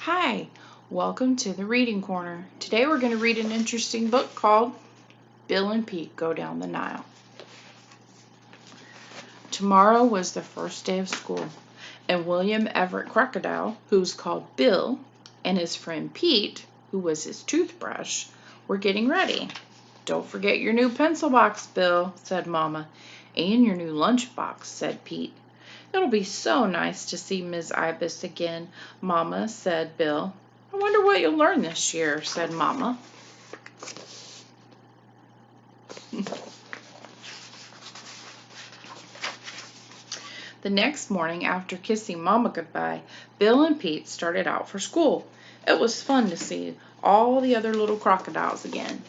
Hi, welcome to the Reading Corner. Today we're going to read an interesting book called Bill and Pete Go Down the Nile. Tomorrow was the first day of school, and William Everett Crocodile, who's called Bill, and his friend Pete, who was his toothbrush, were getting ready. "Don't forget your new pencil box, Bill," said Mama. "And your new lunch box," said Pete. "It'll be so nice to see Ms. Ibis again, Mama," said Bill. "I wonder what you'll learn this year," said Mama. The next morning, after kissing Mama goodbye, Bill and Pete started out for school. It was fun to see all the other little crocodiles again.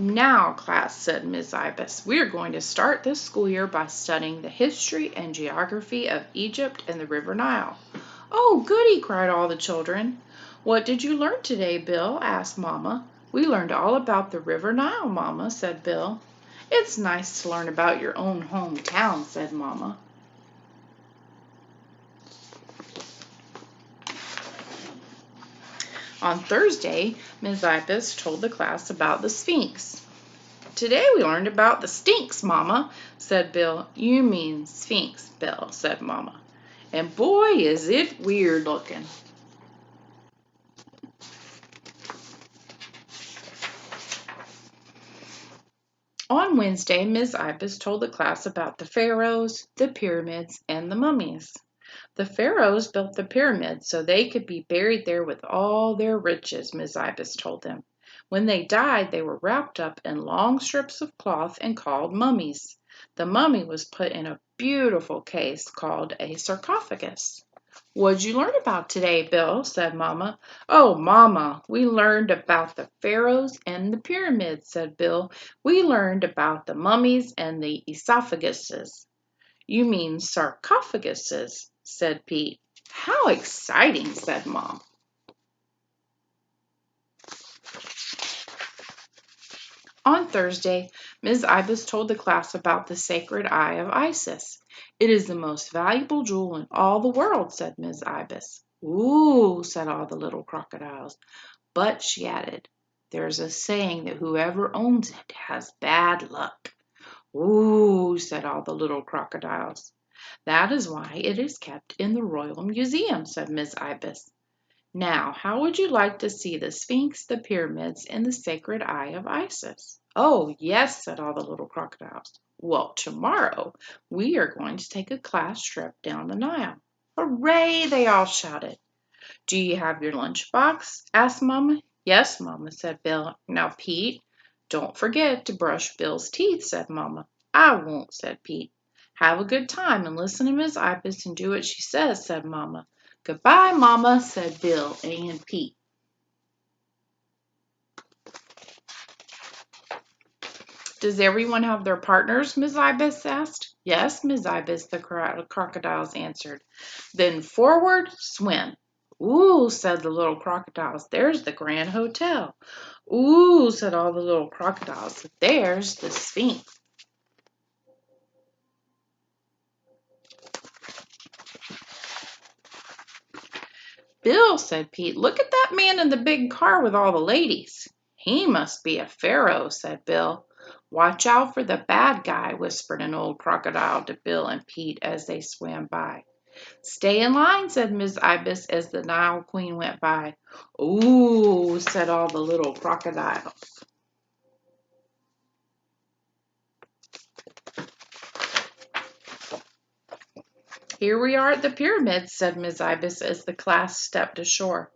"Now, class," said Miss Ibis, "we are going to start this school year by studying the history and geography of Egypt and the River Nile." "Oh, goody!" cried all the children. "What did you learn today, Bill?" asked Mama. "We learned all about the River Nile, Mama," said Bill. "It's nice to learn about your own hometown," said Mama. On Thursday, Ms. Ibis told the class about the Sphinx. "Today we learned about the stinks, Mama," said Bill. "You mean Sphinx, Bill," said Mama. "And boy, is it weird looking." On Wednesday, Ms. Ibis told the class about the pharaohs, the pyramids, and the mummies. "The pharaohs built the pyramids so they could be buried there with all their riches," Ms. Ibis told them. "When they died, they were wrapped up in long strips of cloth and called mummies. The mummy was put in a beautiful case called a sarcophagus." "What'd you learn about today, Bill?" said Mama. "Oh, Mama, we learned about the pharaohs and the pyramids," said Bill. "We learned about the mummies and the esophaguses." "You mean sarcophaguses," said Pete. "How exciting," said Mom. On Thursday, Ms. Ibis told the class about the sacred eye of Isis. "It is the most valuable jewel in all the world," said Ms. Ibis. "Ooh," said all the little crocodiles. "But," she added, "there's a saying that whoever owns it has bad luck." "Ooh," said all the little crocodiles. "That is why it is kept in the Royal Museum," said Ms. Ibis. "Now, how would you like to see the Sphinx, the pyramids, and the sacred eye of Isis?" "Oh, yes," said all the little crocodiles. "Well, tomorrow we are going to take a class trip down the Nile." "Hooray!" they all shouted. "Do you have your lunch box?" asked Mama. "Yes, Mama," said Bill. "Now, Pete, don't forget to brush Bill's teeth," said Mama. "I won't," said Pete. "Have a good time and listen to Miss Ibis and do what she says," said Mama. "Goodbye, Mama," said Bill and Pete. "Does everyone have their partners?" Miss Ibis asked. "Yes, Miss Ibis," the crocodiles answered. "Then forward, swim." "Ooh," said the little crocodiles. "There's the Grand Hotel." "Ooh," said all the little crocodiles. "There's the Sphinx." "Bill," said Pete, "look at that man in the big car with all the ladies." "He must be a pharaoh," said Bill. "Watch out for the bad guy," whispered an old crocodile to Bill and Pete as they swam by. "Stay in line," said Miss Ibis as the Nile Queen went by. "Ooh," said all the little crocodiles. "Here we are at the pyramids," said Miss Ibis as the class stepped ashore.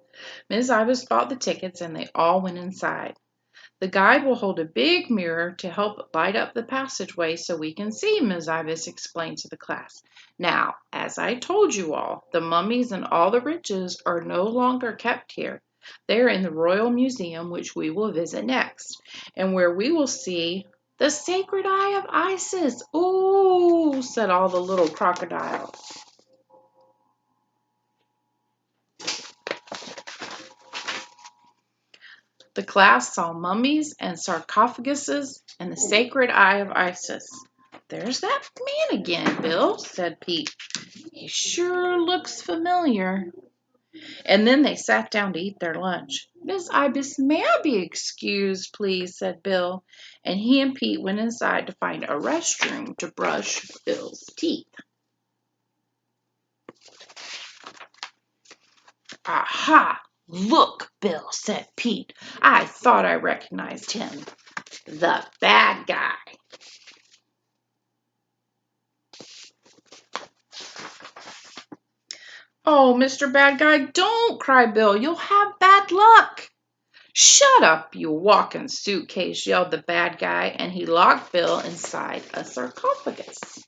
Miss Ibis bought the tickets and they all went inside. "The guide will hold a big mirror to help light up the passageway so we can see," Ms. Ibis explained to the class. "Now, as I told you all, the mummies and all the riches are no longer kept here. They are in the Royal Museum, which we will visit next, and where we will see the sacred eye of Isis." "Ooh," said all the little crocodiles. The class saw mummies and sarcophaguses and the sacred eye of Isis. "There's that man again, Bill," said Pete. "He sure looks familiar." And then they sat down to eat their lunch. "Miss Ibis, may I be excused, please?" said Bill, and he and Pete went inside to find a restroom to brush Bill's teeth. "Aha! Look, Bill," said Pete. "I thought I recognized him. The bad guy." "Oh, Mr. Bad Guy, don't!" cried Bill. "You'll have bad luck." "Shut up, you walking suitcase," yelled the bad guy, and he locked Bill inside a sarcophagus.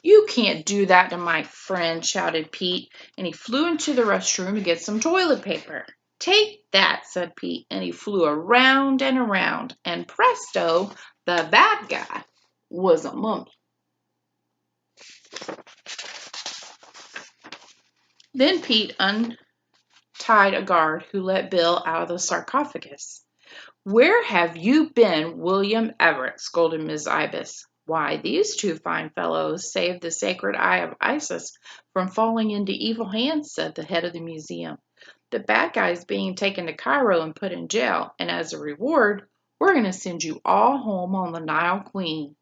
"You can't do that to my friend," shouted Pete, and he flew into the restroom to get some toilet paper. "Take that," said Pete, and he flew around and around, and presto, the bad guy was a mummy. Then Pete untied a guard who let Bill out of the sarcophagus. "Where have you been, William Everett?" scolded Miss Ibis. "Why, these two fine fellows saved the sacred eye of Isis from falling into evil hands," said the head of the museum. "The bad guy is being taken to Cairo and put in jail, and as a reward, we're going to send you all home on the Nile Queen."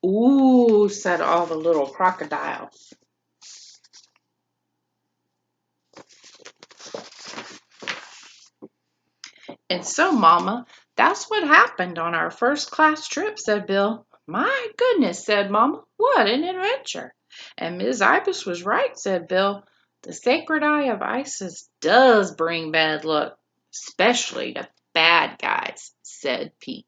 "Ooh," said all the little crocodiles. "And so, Mama, that's what happened on our first class trip," said Bill. "My goodness," said Mama, "what an adventure." "And Miss Ibis was right," said Bill. "The sacred eye of Isis does bring bad luck, especially to bad guys," said Pete.